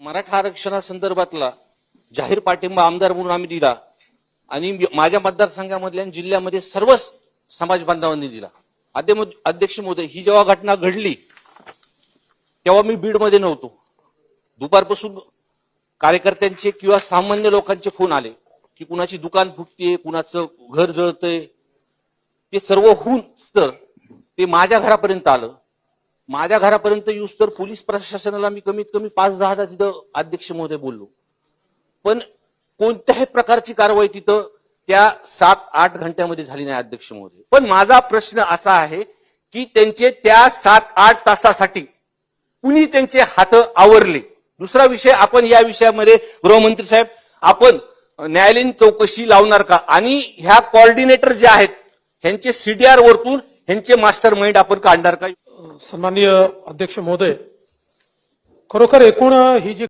मराठा आरक्षणासंदर्भातला जाहीर पाठिंबा आमदार म्हणून आम्ही दिला आणि माझ्या मतदारसंघामधल्या जिल्ह्यामध्ये सर्व समाज बांधवांनी दिला. अध्यक्ष महोदय, ही जेव्हा घटना घडली तेव्हा मी बीडमध्ये नव्हतो. दुपारपासून कार्यकर्त्यांचे किंवा सामान्य लोकांचे फोन आले की कुणाची दुकान फुटते, कुणाचं घर जळतंय. ते सर्व होऊन तर ते माझ्या घरापर्यंत आलं. माझ्या घरापर्यंत येऊस तर पोलीस प्रशासनाला मी कमीत कमी 5-10 तिथं अध्यक्ष महोदय बोललो, पण कोणत्याही प्रकारची कारवाई तिथं त्या 7-8 घंट्यामध्ये झाली नाही अध्यक्ष महोदय. पण माझा प्रश्न असा आहे की त्यांचे त्या 7-8 तासासाठी कुणी त्यांचे हात आवरले. दुसरा विषय, आपण या विषयामध्ये गृहमंत्री साहेब आपण न्यायालयीन चौकशी लावणार का, आणि ह्या कोऑर्डिनेटर जे आहेत ह्यांचे सीडीआर वरतून ह्यांचे मास्टर माइंड आपण काढणार का? सन्माननीय अध्यक्ष महोदय, खरोखर एकूण ही जी